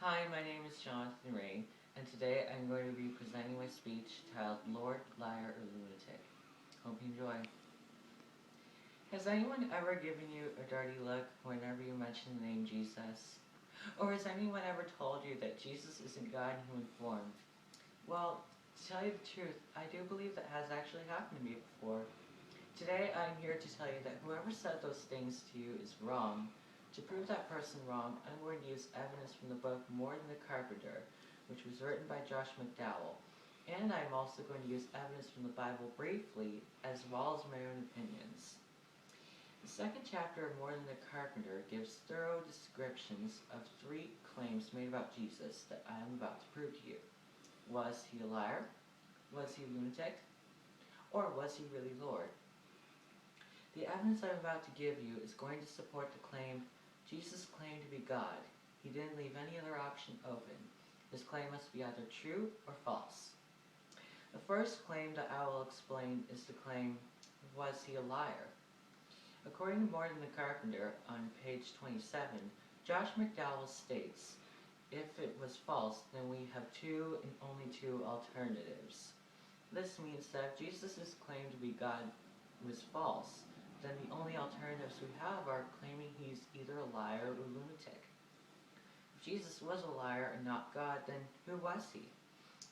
Hi, my name is Jonathan Ray, and today I'm going to be presenting my speech titled Lord, Liar, or Lunatic. Hope you enjoy. Has anyone ever given you a dirty look whenever you mention the name Jesus? Or has anyone ever told you that Jesus isn't God in human form? Well, to tell you the truth, I do believe that has actually happened to me before. Today I'm here to tell you that whoever said those things to you is wrong. To prove that person wrong, I'm going to use evidence from the book More Than the Carpenter, which was written by Josh McDowell. And I'm also going to use evidence from the Bible briefly, as well as my own opinions. The second chapter of More Than the Carpenter gives thorough descriptions of three claims made about Jesus that I am about to prove to you. Was he a liar? Was he a lunatic? Or was he really Lord? The evidence I'm about to give you is going to support the claim Jesus claimed to be God. He didn't leave any other option open. His claim must be either true or false. The first claim that I will explain is the claim, was he a liar? According to More Than the Carpenter, on page 27, Josh McDowell states, if it was false, then we have two and only two alternatives. This means that if Jesus' claim to be God was false, then the only alternatives we have are claiming he's either a liar or lunatic. If Jesus was a liar and not God, then who was he?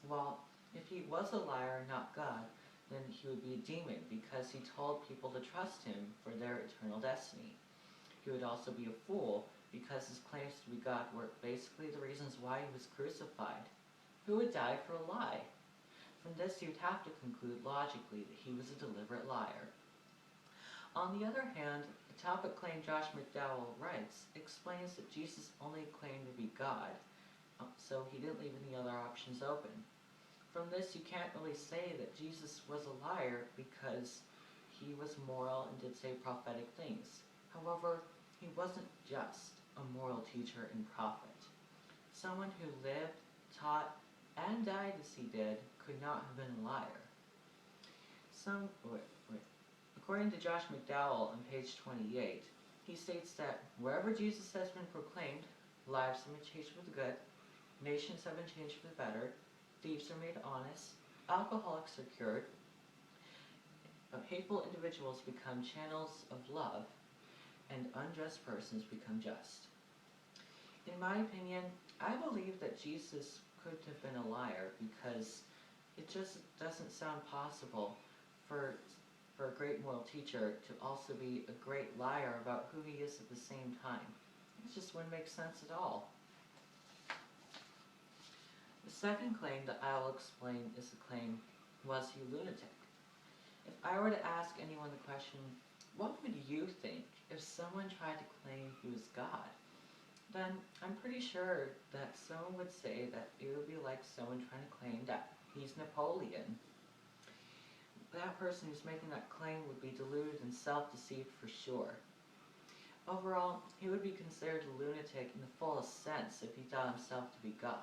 Well, if he was a liar and not God, then he would be a demon because he told people to trust him for their eternal destiny. He would also be a fool because his claims to be God were basically the reasons why he was crucified. Who would die for a lie? From this, you'd have to conclude logically that he was a deliberate liar. On the other hand, the topic claim Josh McDowell writes explains that Jesus only claimed to be God, so he didn't leave any other options open. From this, you can't really say that Jesus was a liar because he was moral and did say prophetic things. However, he wasn't just a moral teacher and prophet. Someone who lived, taught, and died as he did could not have been a liar. According to Josh McDowell on page 28, he states that wherever Jesus has been proclaimed, lives have been changed for the good, nations have been changed for the better, thieves are made honest, alcoholics are cured, hateful individuals become channels of love, and unjust persons become just. In my opinion, I believe that Jesus could have been a liar because it just doesn't sound possible for a great moral teacher to also be a great liar about who he is at the same time. It just wouldn't make sense at all. The second claim that I will explain is the claim, was he a lunatic? If I were to ask anyone the question, what would you think if someone tried to claim he was God? Then I'm pretty sure that someone would say that it would be like someone trying to claim that he's Napoleon. That person who's making that claim would be deluded and self-deceived for sure. Overall, he would be considered a lunatic in the fullest sense if he thought himself to be God.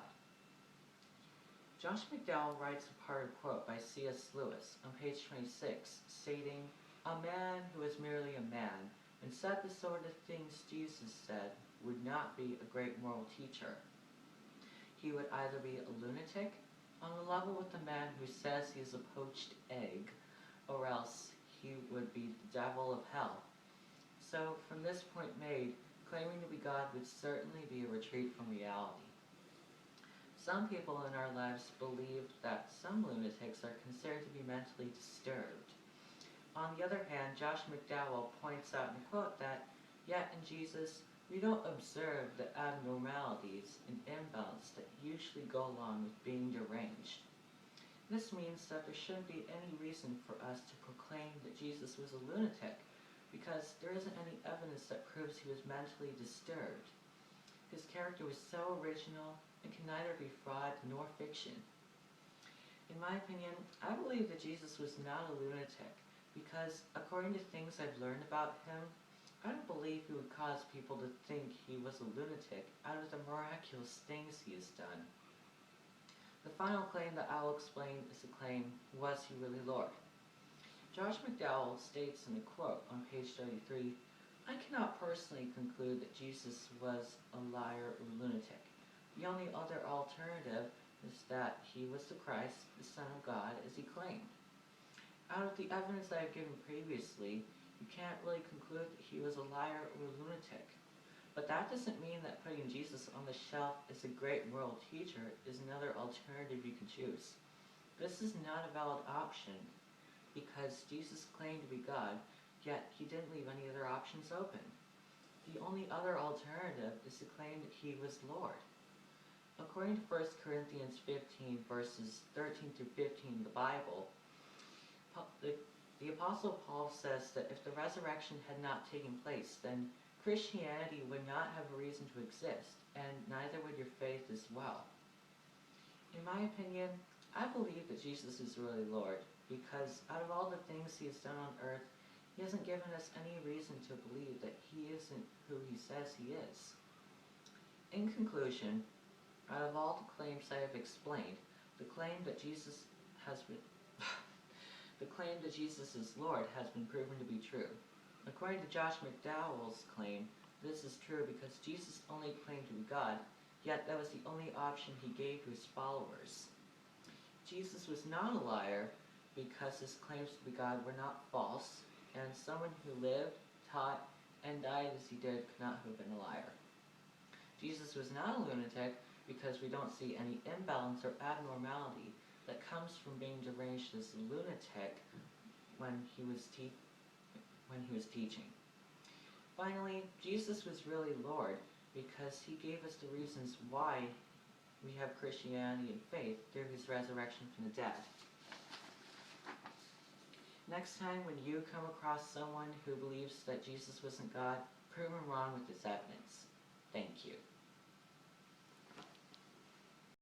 Josh McDowell writes a part of a quote by C.S. Lewis on page 26, stating, "A man who is merely a man and said the sort of things Jesus said would not be a great moral teacher. He would either be a lunatic, on the level with the man who says he is a poached egg, or else he would be the devil of hell." So, from this point made, claiming to be God would certainly be a retreat from reality. Some people in our lives believe that some lunatics are considered to be mentally disturbed. On the other hand, Josh McDowell points out in a quote that, yet in Jesus, we don't observe the abnormalities and imbalance that usually go along with being deranged. This means that there shouldn't be any reason for us to proclaim that Jesus was a lunatic, because there isn't any evidence that proves he was mentally disturbed. His character was so original and can neither be fraud nor fiction. In my opinion, I believe that Jesus was not a lunatic, because according to things I've learned about him, I don't believe he would cause people to think he was a lunatic out of the miraculous things he has done. The final claim that I will explain is the claim, was he really Lord? Josh McDowell states in a quote on page 33, "I cannot personally conclude that Jesus was a liar or lunatic. The only other alternative is that he was the Christ, the Son of God, as he claimed. Out of the evidence that I've given previously, you can't really conclude that he was a liar or a lunatic. But that doesn't mean that putting Jesus on the shelf as a great moral teacher is another alternative you can choose. This is not a valid option because Jesus claimed to be God, yet he didn't leave any other options open. The only other alternative is to claim that he was Lord. According to 1 Corinthians 15, verses 13 through 15 in the Bible, the Apostle Paul says that if the resurrection had not taken place, then Christianity would not have a reason to exist, and neither would your faith as well. In my opinion, I believe that Jesus is really Lord, because out of all the things he has done on earth, he hasn't given us any reason to believe that he isn't who he says he is. In conclusion, out of all the claims I have explained, the claim that Jesus is Lord has been proven to be true. According to Josh McDowell's claim, this is true because Jesus only claimed to be God, yet that was the only option he gave to his followers. Jesus was not a liar because his claims to be God were not false, and someone who lived, taught, and died as he did could not have been a liar. Jesus was not a lunatic because we don't see any imbalance or abnormality that comes from being deranged as a lunatic when he was teaching. Finally, Jesus was really Lord because he gave us the reasons why we have Christianity and faith through his resurrection from the dead. Next time when you come across someone who believes that Jesus wasn't God, prove him wrong with this evidence. Thank you.